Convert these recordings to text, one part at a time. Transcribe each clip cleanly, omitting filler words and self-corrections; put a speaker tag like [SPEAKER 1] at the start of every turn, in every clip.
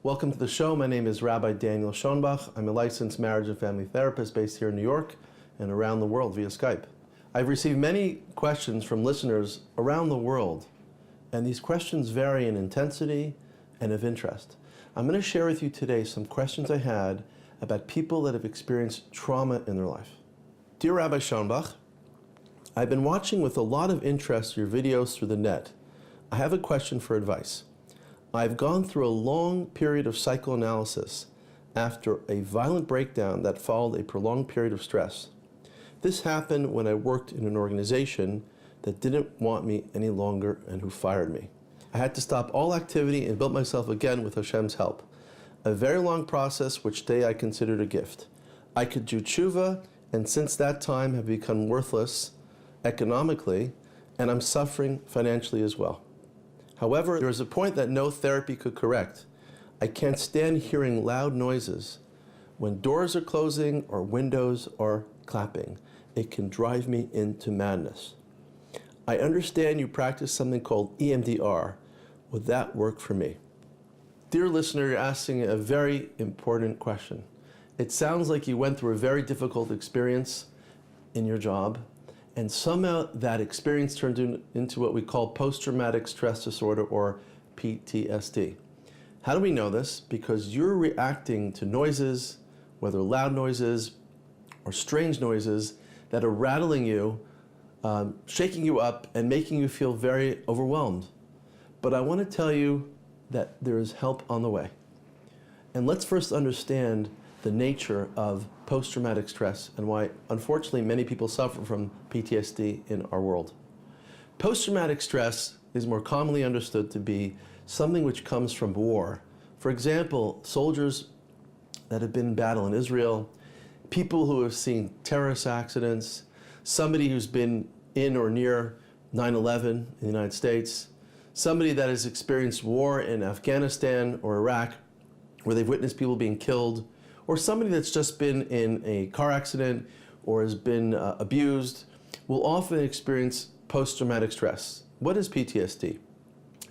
[SPEAKER 1] Welcome to the show. My name is Rabbi Daniel Schonbuch. I'm a licensed marriage and family therapist based here in New York and around the world via Skype. I've received many questions from listeners around the world, and these questions vary in intensity and of interest. I'm going to share with you today some questions I had about people that have experienced trauma in their life. Dear Rabbi Schonbuch, I've been watching with a lot of interest your videos through the net. I have a question for advice. I've gone through a long period of psychoanalysis after a violent breakdown that followed a prolonged period of stress. This happened when I worked in an organization that didn't want me any longer and who fired me. I had to stop all activity and build myself again with Hashem's help. A very long process which today I considered a gift. I could do tshuva, and since that time have become worthless economically, and I'm suffering financially as well. However, there is a point that no therapy could correct. I can't stand hearing loud noises. When doors are closing or windows are clapping, it can drive me into madness. I understand you practice something called Emdr. Would that work for me? Dear listener, you're asking a very important question. It sounds like you went through a very difficult experience in your job, and somehow that experience turned into what we call post-traumatic stress disorder, or PTSD. How do we know this? Because you're reacting to noises, whether loud noises or strange noises, that are rattling you, shaking you up, and making you feel very overwhelmed. But I want to tell you that there is help on the way. And let's first understand the nature of post-traumatic stress and why, unfortunately, many people suffer from PTSD in our world. Post-traumatic stress is more commonly understood to be something which comes from war. For example, soldiers that have been in battle in Israel, people who have seen terrorist accidents, somebody who's been in or near 9/11 in the United States, somebody that has experienced war in Afghanistan or Iraq, where they've witnessed people being killed, or somebody that's just been in a car accident or has been abused, will often experience post-traumatic stress. What is PTSD?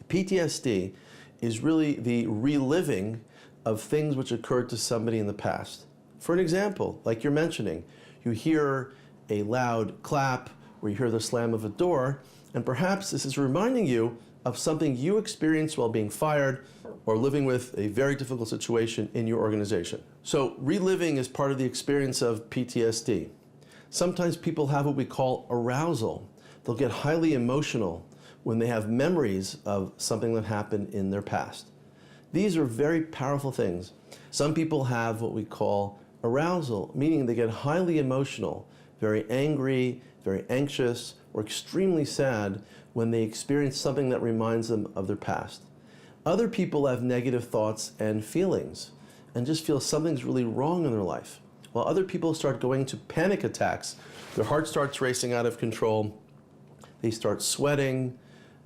[SPEAKER 1] PTSD is really the reliving of things which occurred to somebody in the past. For an example, like you're mentioning, you hear a loud clap or you hear the slam of a door, and perhaps this is reminding you of something you experienced while being fired or living with a very difficult situation in your organization. So reliving is part of the experience of PTSD. Sometimes people have what we call arousal. They'll get highly emotional when they have memories of something that happened in their past. These are very powerful things. Some people have what we call arousal, meaning they get highly emotional, very angry, very anxious, or extremely sad when they experience something that reminds them of their past. Other people have negative thoughts and feelings and just feel something's really wrong in their life. While other people start going into panic attacks, their heart starts racing out of control, they start sweating,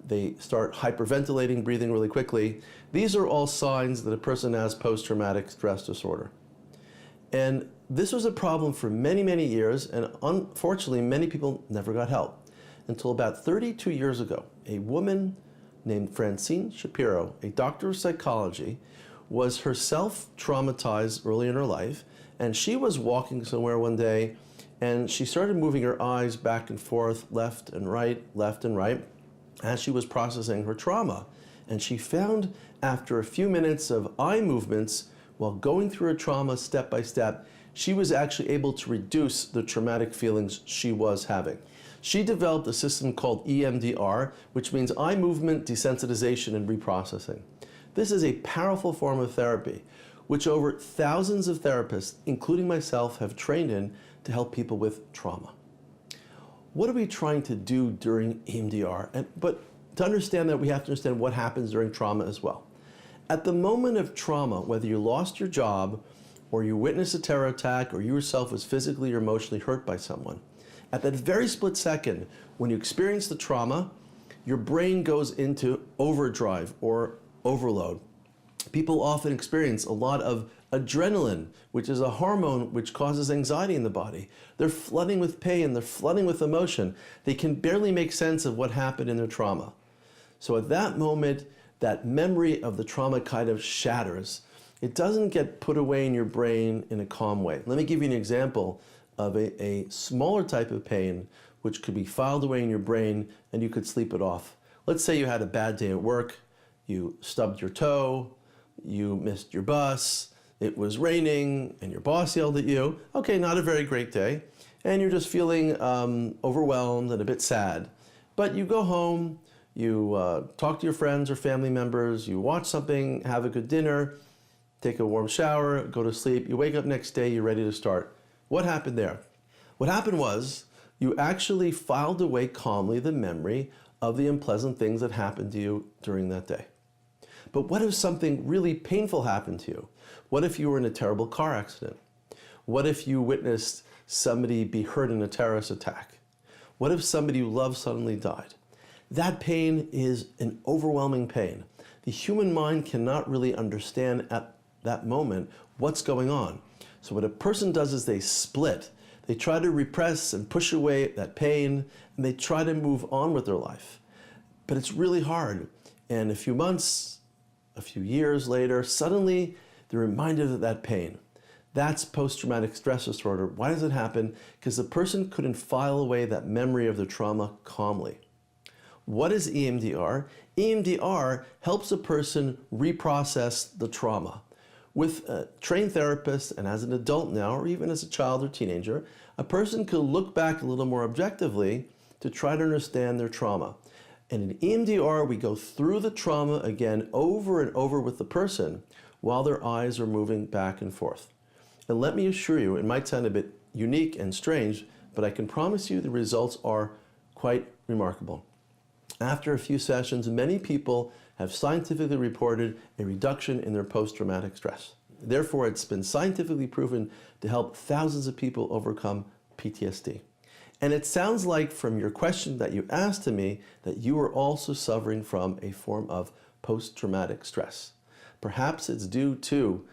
[SPEAKER 1] they start hyperventilating, breathing really quickly. These are all signs that a person has post-traumatic stress disorder. And this was a problem for many, many years, and unfortunately, many people never got help. Until about 32 years ago, a woman named Francine Shapiro, a doctor of psychology, was herself traumatized early in her life, and she was walking somewhere one day, and she started moving her eyes back and forth, left and right, as she was processing her trauma. And she found, after a few minutes of eye movements, while going through her trauma step by step, she was actually able to reduce the traumatic feelings she was having. She developed a system called EMDR, which means eye movement desensitization and reprocessing. This is a powerful form of therapy, which over thousands of therapists, including myself, have trained in to help people with trauma. What are we trying to do during EMDR? But to understand that, we have to understand what happens during trauma as well. At the moment of trauma, whether you lost your job, or you witnessed a terror attack, or you yourself was physically or emotionally hurt by someone, at that very split second, when you experience the trauma, your brain goes into overdrive or overload. People often experience a lot of adrenaline, which is a hormone which causes anxiety in the body. They're flooding with pain, they're flooding with emotion. They can barely make sense of what happened in their trauma. So at that moment, that memory of the trauma kind of shatters. it doesn't get put away in your brain in a calm way. Let me give you an example of a smaller type of pain which could be filed away in your brain and you could sleep it off. Let's say you had a bad day at work, you stubbed your toe, you missed your bus, it was raining, and your boss yelled at you. Okay, not a very great day, and you're just feeling overwhelmed and a bit sad. But you go home, you talk to your friends or family members, you watch something, have a good dinner, take a warm shower, go to sleep, you wake up next day, you're ready to start. What happened there? What happened was you actually filed away calmly the memory of the unpleasant things that happened to you during that day. But what if something really painful happened to you? What if you were in a terrible car accident? What if you witnessed somebody be hurt in a terrorist attack? What if somebody you love suddenly died? That pain is an overwhelming pain. The human mind cannot really understand at that moment what's going on. So what a person does is they split. They try to repress and push away that pain, and they try to move on with their life. But it's really hard. And a few months, a few years later, suddenly they're reminded of that pain. That's post-traumatic stress disorder. Why does it happen? Because the person couldn't file away that memory of the trauma calmly. What is EMDR? EMDR helps a person reprocess the trauma. With a trained therapist, and as an adult now, or even as a child or teenager, a person could look back a little more objectively to try to understand their trauma. And in EMDR, we go through the trauma again over and over with the person while their eyes are moving back and forth. And let me assure you, it might sound a bit unique and strange, but I can promise you the results are quite remarkable. After a few sessions, many people have scientifically reported a reduction in their post-traumatic stress. Therefore, it's been scientifically proven to help thousands of people overcome PTSD. And it sounds like from your question that you asked to me that you are also suffering from a form of post-traumatic stress. Perhaps it's due to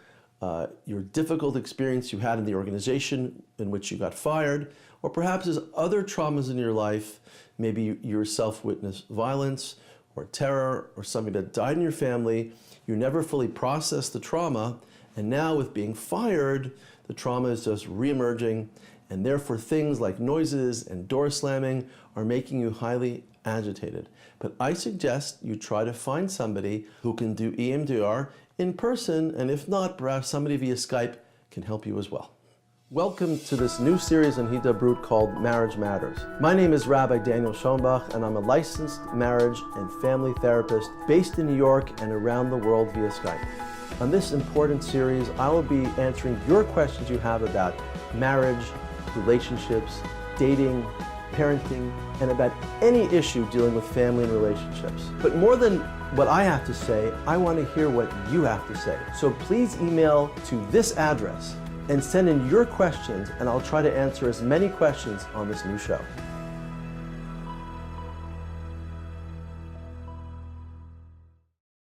[SPEAKER 1] your difficult experience you had in the organization in which you got fired, or perhaps there's other traumas in your life. Maybe you yourself witnessed violence or terror or somebody that died in your family. You never fully processed the trauma, and now with being fired, the trauma is just reemerging, and therefore things like noises and door slamming are making you highly agitated. But I suggest you try to find somebody who can do EMDR in person, and if not, perhaps somebody via Skype can help you as well. Welcome to this new series on Hidabrut called Marriage Matters. My name is Rabbi Daniel Schonbuch, and I'm a licensed marriage and family therapist based in New York and around the world via Skype. On this important series, I will be answering your questions you have about marriage, relationships, dating, parenting, and about any issue dealing with family and relationships. But more than what I have to say, I want to hear what you have to say. So please email to this address and send in your questions, and I'll try to answer as many questions on this new show.